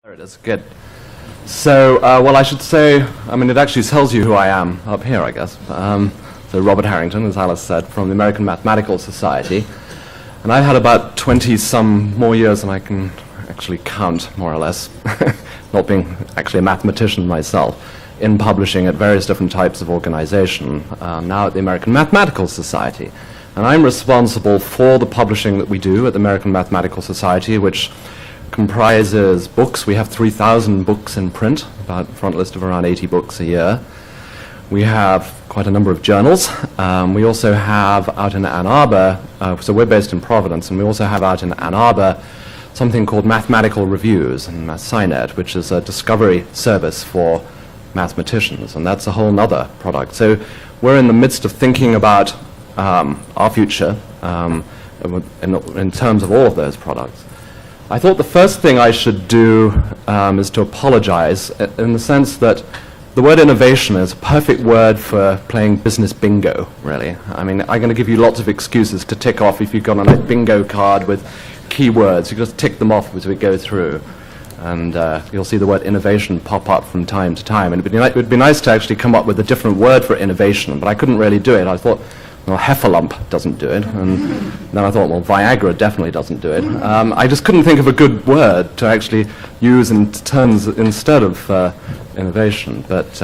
There it is, good. So, well, I should say, I mean, it actually tells you who I am up here, I guess. So Robert Harrington, as Alice said, from the American Mathematical Society. And I've had about 20-some more years than I can actually count, more or less, not being actually a mathematician myself, in publishing at various different types of organization, now at the American Mathematical Society. And I'm responsible for the publishing that we do at the American Mathematical Society, which comprises books. We have 3,000 books in print, about a front list of around 80 books a year. We have quite a number of journals. We also have out in Ann Arbor, so we're based in Providence, and we also have out in Ann Arbor something called Mathematical Reviews, and MathSciNet, which is a discovery service for mathematicians, and that's a whole nother product. So we're in the midst of thinking about our future in terms of all of those products. I thought the first thing I should do is to apologize in the sense that the word innovation is a perfect word for playing business bingo, really. I mean, I'm going to give you lots of excuses to tick off if you've got a bingo card with keywords. You just tick them off as we go through. And you'll see the word innovation pop up from time to time. And it would be nice to actually come up with a different word for innovation, but I couldn't really do it. I thought, well, Heffalump doesn't do it. And then I thought, well, Viagra definitely doesn't do it. I just couldn't think of a good word to actually use in terms instead of innovation. But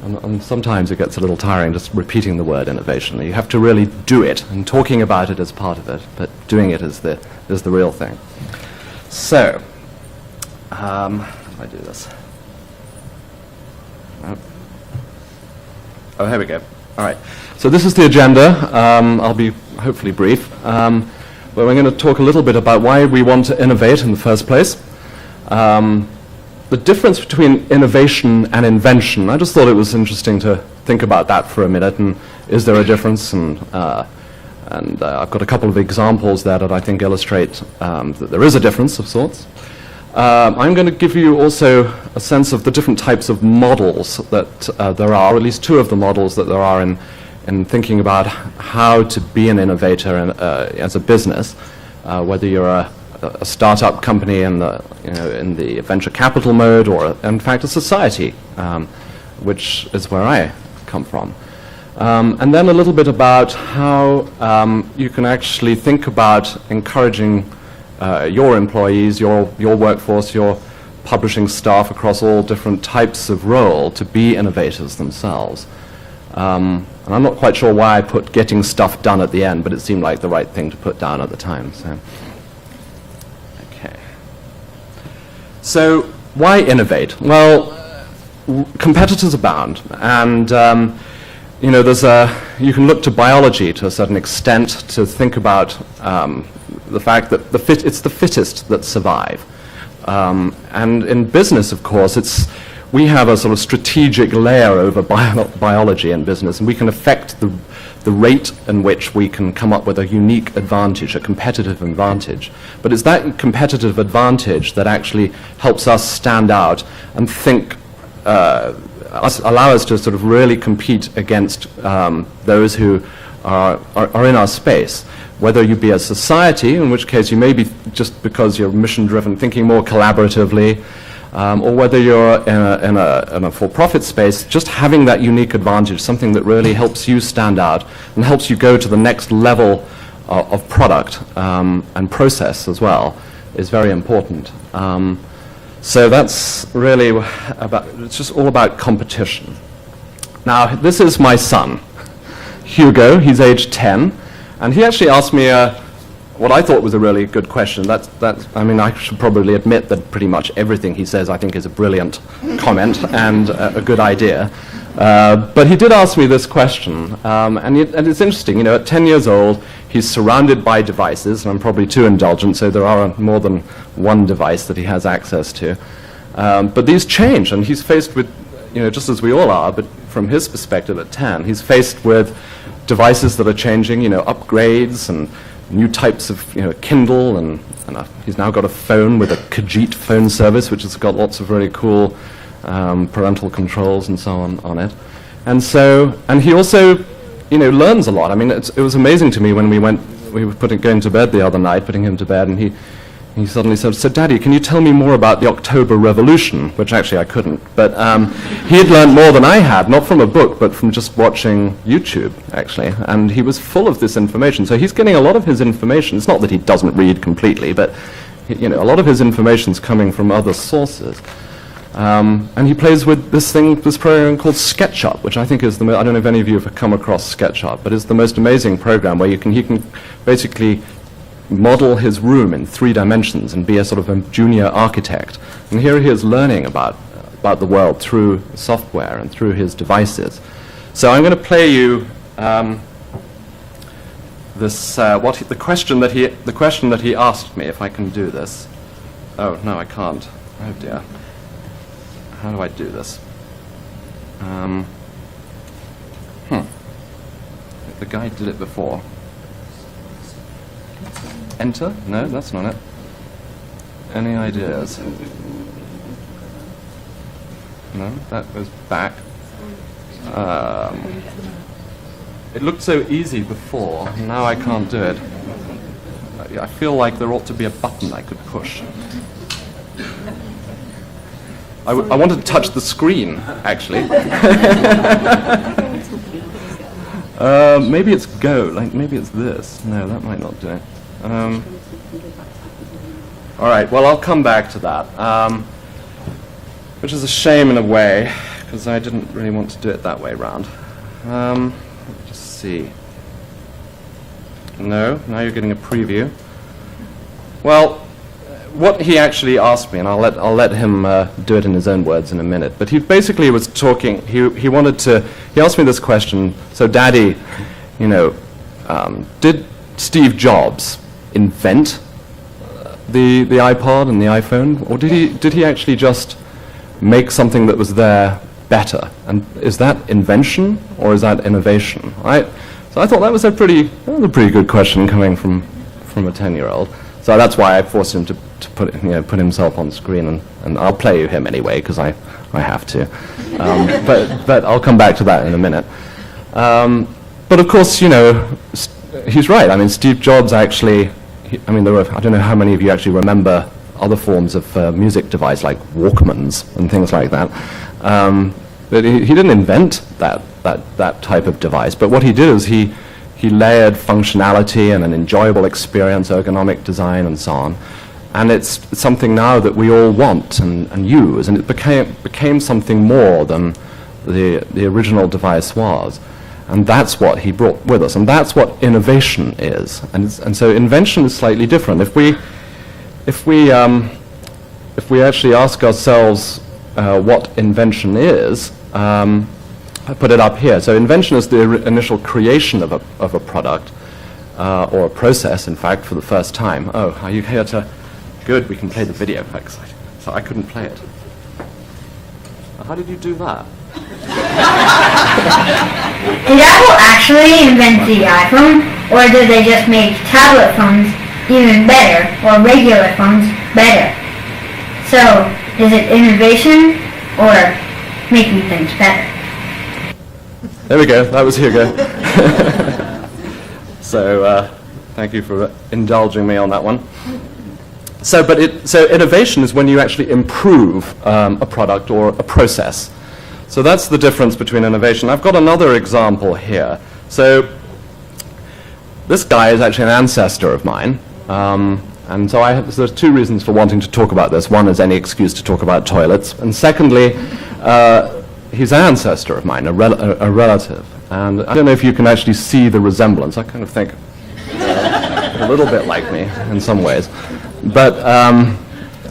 and sometimes it gets a little tiring just repeating the word innovation. You have to really do it, and talking about it is part of it, but doing it is the real thing. So, how do I do this? Oh, here we go. All right. So this is the agenda. I'll be hopefully brief. But we're going to talk a little bit about why we want to innovate in the first place. The difference between innovation and invention. I just thought it was interesting to think about that for a minute. And is there a difference? And I've got a couple of examples there that I think illustrate that there is a difference of sorts. I'm going to give you also a sense of the different types of models that there are, at least two of the models that there are in thinking about how to be an innovator as a business, whether you're a startup company in the venture capital mode, or in fact a society, which is where I come from. And then a little bit about how you can actually think about encouraging your employees, your workforce, your publishing staff across all different types of role to be innovators themselves. And I'm not quite sure why I put getting stuff done at the end, but it seemed like the right thing to put down at the time. So why innovate? Well, competitors abound, and you can look to biology to a certain extent to think about the fact that it's the fittest that survive. And in business, of course, we have a sort of strategic layer over biology in business, and we can affect the rate in which we can come up with a unique advantage, a competitive advantage. But it's that competitive advantage that actually helps us stand out and think, allow us to sort of really compete against those who are in our space. Whether you be a society, in which case you may be just because you're mission-driven, thinking more collaboratively, or whether you're in a for-profit space, just having that unique advantage, something that really helps you stand out and helps you go to the next level of product and process as well, is very important. So that's really it's just all about competition. Now, this is my son, Hugo. He's age 10. And he actually asked me what I thought was a really good question. I mean, I should probably admit that pretty much everything he says I think is a brilliant comment and a good idea. But he did ask me this question, and it's interesting. At 10 years old, he's surrounded by devices, and I'm probably too indulgent, so there are more than one device that he has access to. But these change, and he's faced with, just as we all are, but from his perspective at 10, he's faced with devices that are changing, upgrades and new types of, Kindle, and he's now got a phone with a Khajiit phone service, which has got lots of really cool parental controls and so on it. And he also, learns a lot. I mean, it was amazing to me when we were going to bed the other night, putting him to bed, and he he suddenly said, "So Daddy, can you tell me more about the October Revolution?" Which actually I couldn't, but he had learned more than I had, not from a book, but from just watching YouTube, actually, and he was full of this information. So he's getting a lot of his information. It's not that he doesn't read completely, but a lot of his information's coming from other sources. And he plays with this program called SketchUp, which I think is I don't know if any of you have come across SketchUp, but it's the most amazing program where he can basically model his room in 3 dimensions and be a sort of a junior architect. And here he is learning about the world through software and through his devices. So I'm going to play you the question that he asked me, if I can do this. Oh no, I can't. Oh dear. How do I do this? The guy did it before. Enter? No, that's not it. Any ideas? No, that goes back. It looked so easy before, now I can't do it. I feel like there ought to be a button I could push. I wanted to touch the screen, actually. Maybe it's go, like maybe it's this. No, that might not do it. All right, well, I'll come back to that, which is a shame in a way, because I didn't really want to do it that way round. Let's just see. No, now you're getting a preview. Well, what he actually asked me, and I'll let him do it in his own words in a minute, but he basically was talking, he asked me this question, so Daddy, did Steve Jobs invent the iPod and the iPhone, or did he actually just make something that was there better? And is that invention or is that innovation? So I thought that was a pretty good question coming from a 10-year-old. So that's why I forced him to put himself on screen, and I'll play you him anyway because I have to. But I'll come back to that in a minute. But of course, he's right. I mean, Steve Jobs actually. I don't know how many of you actually remember other forms of music device like Walkmans and things like that. But he didn't invent that type of device. But what he did is he layered functionality and an enjoyable experience, ergonomic design, and so on. And it's something now that we all want and use, and it became something more than the original device was. And that's what he brought with us, and that's what innovation is. And so invention is slightly different. If we actually ask ourselves what invention is, I put it up here. So invention is the initial creation of a product or a process, in fact, for the first time. Oh, are you here to? Good, we can play the video. So I couldn't play it. How did you do that? Did Apple actually invent the iPhone, or did they just make tablet phones even better, or regular phones better? So, is it innovation, or making things better? There we go, that was Hugo. So, thank you for indulging me on that one. So innovation is when you actually improve a product or a process. So that's the difference between innovation. I've got another example here. So this guy is actually an ancestor of mine. And so there's 2 reasons for wanting to talk about this. One is any excuse to talk about toilets. And secondly, he's an ancestor of mine, a relative. And I don't know if you can actually see the resemblance. I kind of think a little bit like me in some ways. But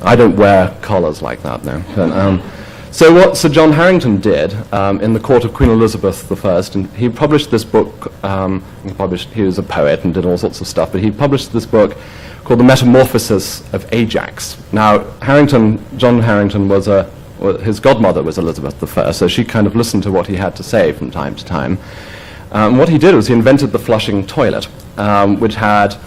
I don't wear collars like that, no. But, so what Sir John Harrington did in the court of Queen Elizabeth I, and he published this book, he was a poet and did all sorts of stuff, but he published this book called The Metamorphosis of Ajax. Now, John Harrington his godmother was Elizabeth I, so she kind of listened to what he had to say from time to time. What he did was he invented the flushing toilet, which had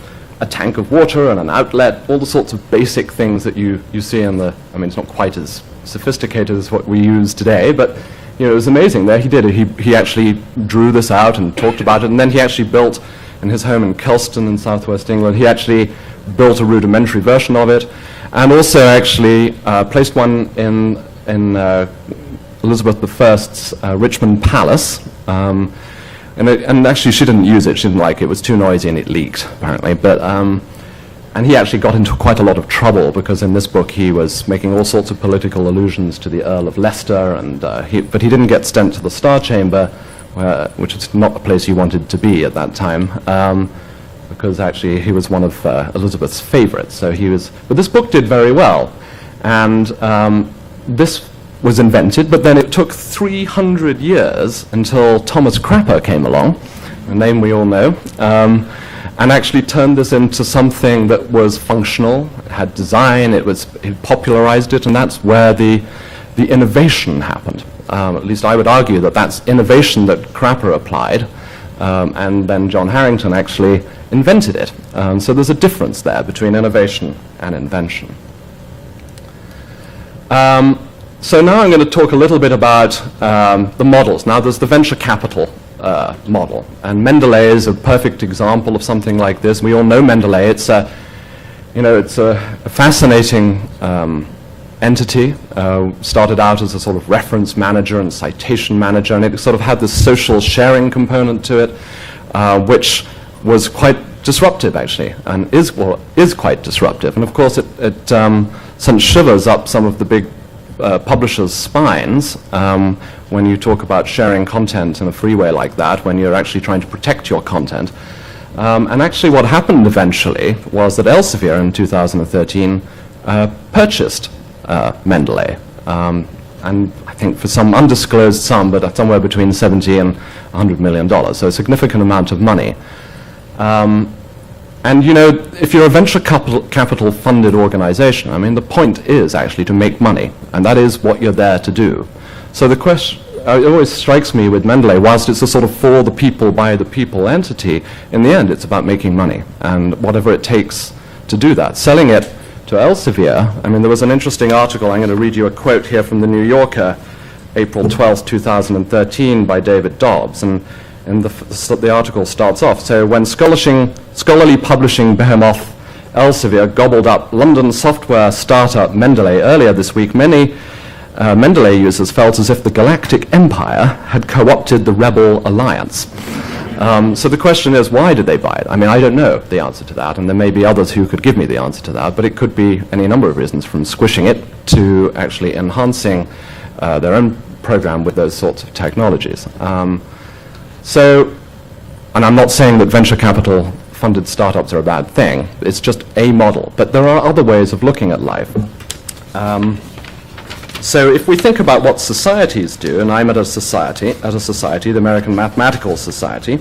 a tank of water and an outlet, all the sorts of basic things that you see in it's not quite as sophisticated as what we use today, but it was amazing. There he did it. He actually drew this out and talked about it, and then he actually built in his home in Kelston in southwest England. He actually built a rudimentary version of it, and also actually placed one in Elizabeth I's Richmond Palace. And actually she didn't use it, she didn't like it, it was too noisy and it leaked, apparently. But, and he actually got into quite a lot of trouble because in this book he was making all sorts of political allusions to the Earl of Leicester, and but he didn't get sent to the Star Chamber, which is not the place he wanted to be at that time, because actually he was one of Elizabeth's favorites. So he was, but this book did very well, and this was invented, but then it took 300 years until Thomas Crapper came along, a name we all know, and actually turned this into something that was functional, it had design, it popularized it, and that's where the innovation happened. At least I would argue that that's innovation that Crapper applied, and then John Harrington actually invented it. So there's a difference there between innovation and invention. So now I'm going to talk a little bit about the models. Now there's the venture capital model, and Mendeley is a perfect example of something like this. We all know Mendeley. It's a fascinating entity. Started out as a sort of reference manager and citation manager, and it sort of had this social sharing component to it, which was quite disruptive actually, and is quite disruptive. And of course it sent shivers up some of the big publishers' spines when you talk about sharing content in a free way like that, when you're actually trying to protect your content. And actually what happened eventually was that Elsevier in 2013 purchased Mendeley, and I think for some undisclosed sum, but somewhere between $70 and $100 million, so a significant amount of money. And you know, if you're a venture capital funded organization, I mean, the point is actually to make money, and that is what you're there to do. So the question, it always strikes me with Mendeley, whilst it's a sort of for the people, by the people entity, in the end it's about making money, and whatever it takes to do that. Selling it to Elsevier, I mean, there was an interesting article, I'm going to read you a quote here from the New Yorker, April 12th, 2013, by David Dobbs, and the article starts off, so when scholarly publishing behemoth Elsevier gobbled up London software startup Mendeley earlier this week, many Mendeley users felt as if the Galactic Empire had co-opted the Rebel Alliance. So the question is, why did they buy it? I mean, I don't know the answer to that, and there may be others who could give me the answer to that, but it could be any number of reasons, from squishing it to actually enhancing their own program with those sorts of technologies. So, and I'm not saying that venture capital funded startups are a bad thing, it's just a model, but there are other ways of looking at life. So if we think about what societies do, and I'm at a society, the American Mathematical Society,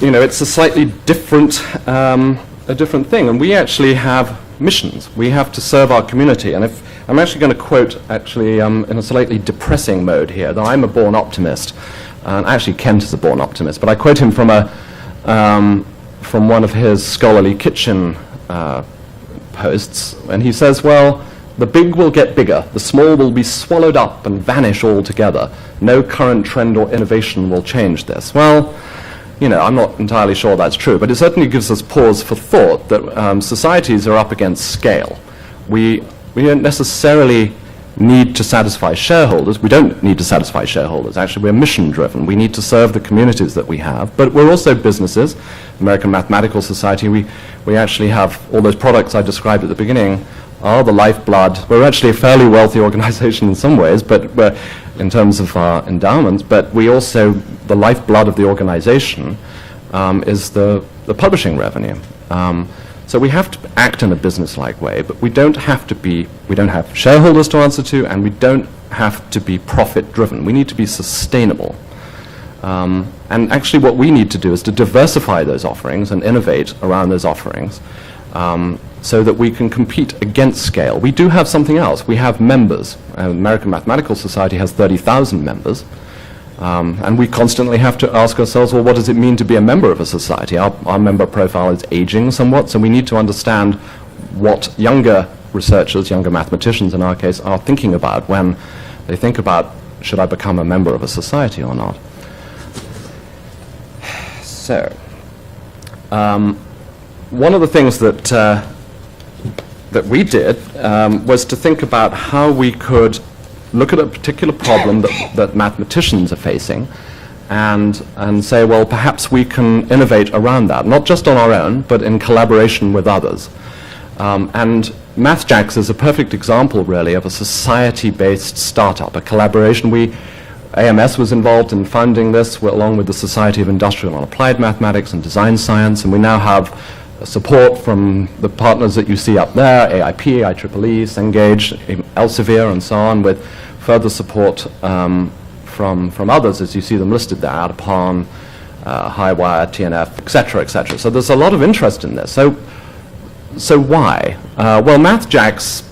you know, it's a slightly different thing, and we actually have missions. We have to serve our community, and if I'm actually going to quote, actually, in a slightly depressing mode here, that I'm a born optimist, and actually Kent is a born optimist, but I quote him from one of his scholarly kitchen posts, and he says, well, the big will get bigger, the small will be swallowed up and vanish altogether. No current trend or innovation will change this. Well, you know, I'm not entirely sure that's true, but it certainly gives us pause for thought that societies are up against scale. We don't necessarily need to satisfy shareholders. We don't need to satisfy shareholders. Actually, we're mission-driven. We need to serve the communities that we have. But we're also businesses. American Mathematical Society, we actually have all those products I described at the beginning are the lifeblood. We're actually a fairly wealthy organization in some ways, but we're, in terms of our endowments, but we also, the lifeblood of the organization is the publishing revenue. So we have to act in a business-like way, but we don't have shareholders to answer to, and we don't have to be profit-driven. We need to be sustainable. And actually what we need to do is to diversify those offerings and innovate around those offerings so that we can compete against scale. We do have something else. We have members. American Mathematical Society has 30,000 members. And we constantly have to ask ourselves, well, what does it mean to be a member of a society? Our member profile is aging somewhat, so we need to understand what younger researchers, younger mathematicians in our case, are thinking about when they think about, should I become a member of a society or not? So, one of the things that that we did was to think about how we could look at a particular problem that mathematicians are facing and say, well, perhaps we can innovate around that, not just on our own, but in collaboration with others. And Mathjax is a perfect example, really, of a society-based startup, a collaboration. AMS was involved in funding this, along with the Society of Industrial and Applied Mathematics and Design Science, and we now have support from the partners that you see up there, AIP, IEEE, Cengage, Elsevier, and so on, with further support from others, as you see them listed there, Outupon, Highwire, TNF, etc., etc. So there's a lot of interest in this. So why? Well, Mathjax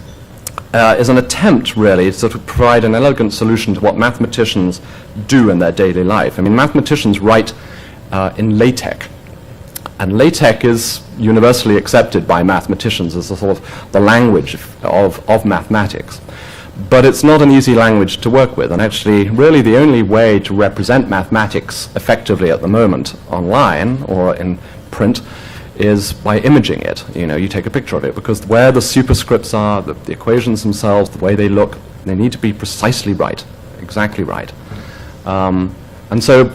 is an attempt, really, to sort of provide an elegant solution to what mathematicians do in their daily life. I mean, mathematicians write in LaTeX, and LaTeX is universally accepted by mathematicians as a sort of the language of mathematics. But it's not an easy language to work with, and actually, really the only way to represent mathematics effectively at the moment online or in print is by imaging it. You know, you take a picture of it, because where the superscripts are, the equations themselves, the way they look, they need to be precisely right, exactly right. And so,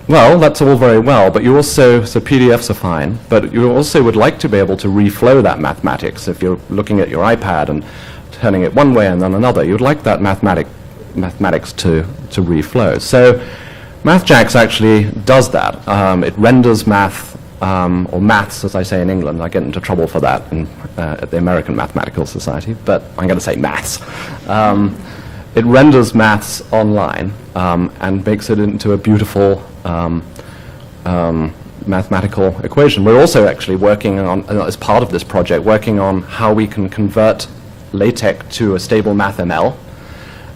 well, that's all very well, but you also, so PDFs are fine, but you also would like to be able to reflow that mathematics. If you're looking at your iPad and turning it one way and then another, you'd like that mathematics to reflow. So Mathjax actually does that. It renders math, or maths, as I say in England. I get into trouble for that at the American Mathematical Society, but I'm going to say maths. It renders maths online and makes it into a beautiful mathematical equation. We're also actually working on, as part of this project, working on how we can convert LaTeX to a stable MathML,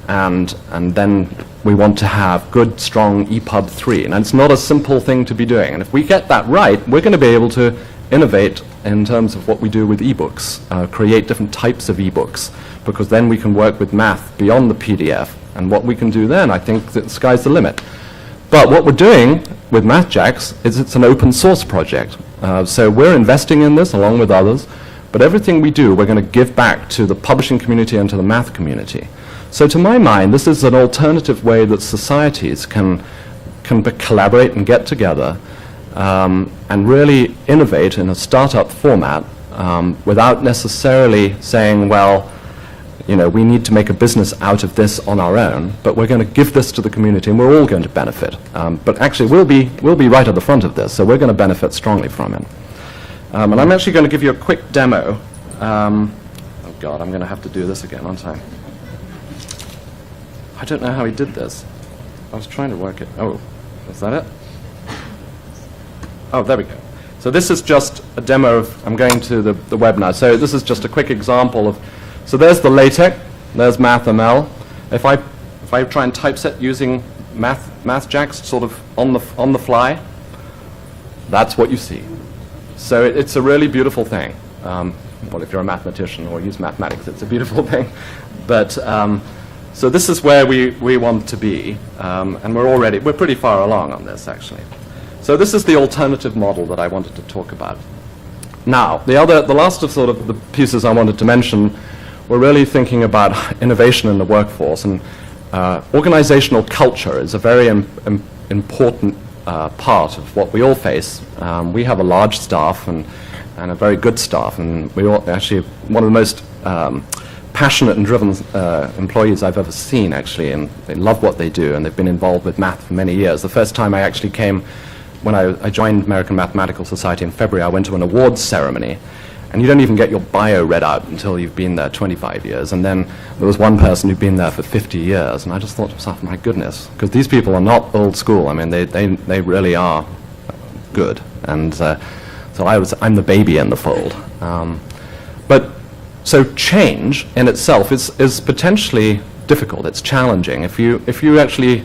and then we want to have good, strong EPUB 3. And it's not a simple thing to be doing. And if we get that right, we're going to be able to innovate in terms of what we do with ebooks, create different types of ebooks, because then we can work with math beyond the PDF. And what we can do then, I think that the sky's the limit. But what we're doing with Mathjax is it's an open source project. So we're investing in this along with others, but everything we do, we're going to give back to the publishing community and to the math community. So to my mind, this is an alternative way that societies can collaborate and get together and really innovate in a startup format without necessarily saying, well, you know, we need to make a business out of this on our own, but we're going to give this to the community and we're all going to benefit. But actually, we'll be right at the front of this, so we're going to benefit strongly from it. And I'm actually going to give you a quick demo. Oh God, I'm going to have to do this again, aren't I? I don't know how he did this. I was trying to work it. Oh, is that it? Oh, there we go. So this is just a demo of, I'm going to the web now. So this is just a quick example of, so there's the LaTeX, there's MathML. If I try and typeset using Mathjax sort of on the fly, that's what you see. So it's a really beautiful thing. Well, if you're a mathematician or use mathematics, it's a beautiful thing. But so this is where we want to be, and we're pretty far along on this, actually. So this is the alternative model that I wanted to talk about. Now, the last of sort of the pieces I wanted to mention, we're really thinking about innovation in the workforce, and organizational culture is a very important part of what we all face. We have a large staff and a very good staff, and we all actually one of the most passionate and driven employees I've ever seen, actually, and they love what they do, and they've been involved with math for many years. The first time I actually came, when I joined American Mathematical Society in February, I went to an awards ceremony, and you don't even get your bio read out until you've been there 25 years, and then there was one person who'd been there for 50 years, and I just thought to myself, my goodness, because these people are not old school. I mean, they really are good, and so I'm the baby in the fold. So change in itself is potentially difficult. It's challenging. If you actually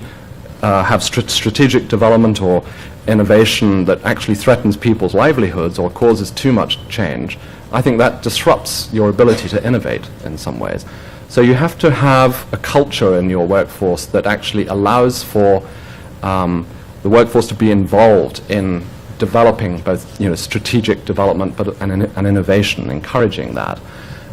have strategic development or innovation that actually threatens people's livelihoods or causes too much change, I think that disrupts your ability to innovate in some ways. So you have to have a culture in your workforce that actually allows for the workforce to be involved in developing both, strategic development and innovation, encouraging that.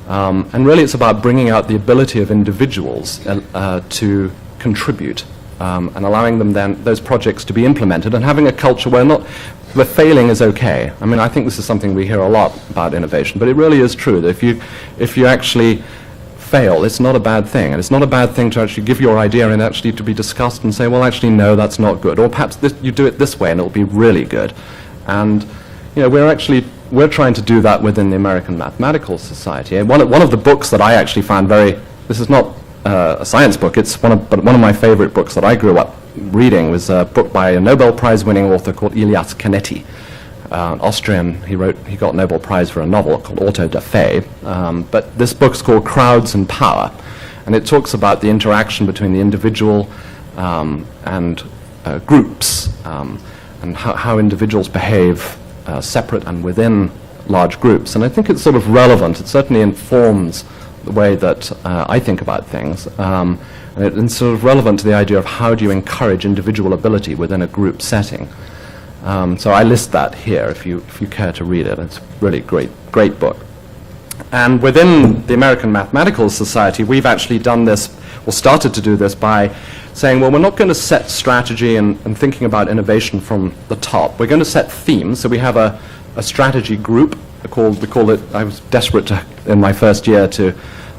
And really it's about bringing out the ability of individuals to contribute and allowing them then, those projects to be implemented, and having a culture where failing is okay. I mean, I think this is something we hear a lot about innovation, but it really is true that if you actually fail, it's not a bad thing. And it's not a bad thing to actually give your idea and actually to be discussed and say, well, actually, no, that's not good. Or perhaps you do it this way and it'll be really good. And, we're trying to do that within the American Mathematical Society. And one of the books that I actually found this is not a science book, but one of my favorite books that I grew up reading was a book by a Nobel Prize winning author called Ilyas Canetti. Austrian, he got a Nobel Prize for a novel called Auto da Fe, but this book's called Crowds and Power, and it talks about the interaction between the individual and groups, and how individuals behave separate and within large groups. And I think it's sort of relevant. It certainly informs the way that I think about things, and it's sort of relevant to the idea of how do you encourage individual ability within a group setting. So I list that here if you care to read it. It's a really great book. And within the American Mathematical Society, we've actually done this, or started to do this, by saying, well, we're not going to set strategy and thinking about innovation from the top. We're going to set themes. So we have a strategy group. We call it, I was desperate in my first year to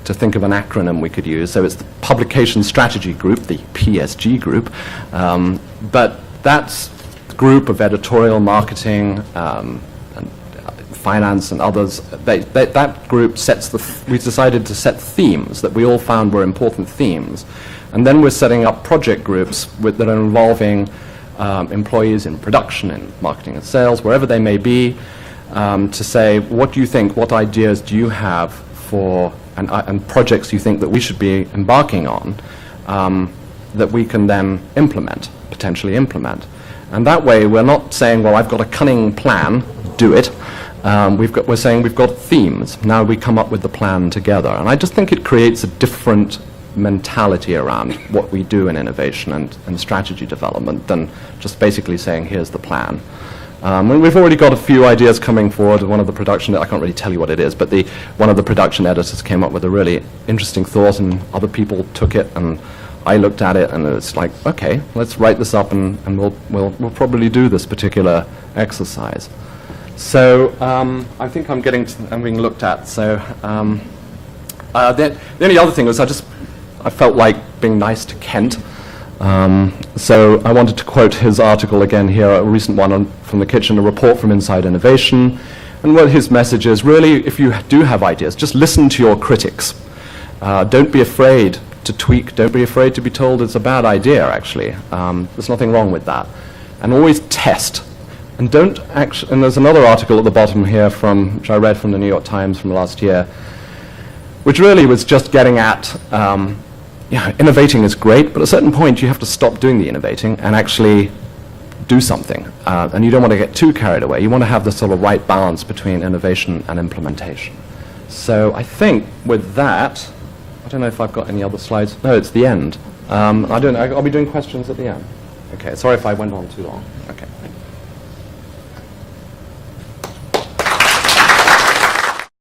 think of an acronym we could use. So it's the Publication Strategy Group, the PSG group. But that's group of editorial, marketing, and finance and others. That group we decided to set themes that we all found were important themes. And then we're setting up project groups that are involving employees in production, in marketing and sales, wherever they may be, to say, what do you think, what ideas do you have for, and projects you think that we should be embarking on, that we can then potentially implement. And that way, we're not saying, well, I've got a cunning plan, do it. We're saying we've got themes. Now we come up with the plan together. And I just think it creates a different mentality around what we do in innovation and strategy development than just basically saying, here's the plan. And we've already got a few ideas coming forward. One of the production, I can't really tell you what it is, but one of the production editors came up with a really interesting thought, and other people took it, and I looked at it, and it's like, okay, let's write this up, and we'll probably do this particular exercise. So I think I'm being looked at. So the only other thing was I felt like being nice to Kent. So I wanted to quote his article again here, a recent one from the Kitchen, a report from Inside Innovation. And what his message is, really, if you do have ideas, just listen to your critics. Don't be afraid to tweak. Don't be afraid to be told it's a bad idea, actually. There's nothing wrong with that. And always test. And there's another article at the bottom here which I read from the New York Times from last year, which really was just getting at, innovating is great, but at a certain point you have to stop doing the innovating and actually do something. And you don't want to get too carried away. You want to have the sort of right balance between innovation and implementation. So I think with that, I don't know if I've got any other slides. No, it's the end. I don't know. I'll be doing questions at the end. Okay, sorry if I went on too long. Okay.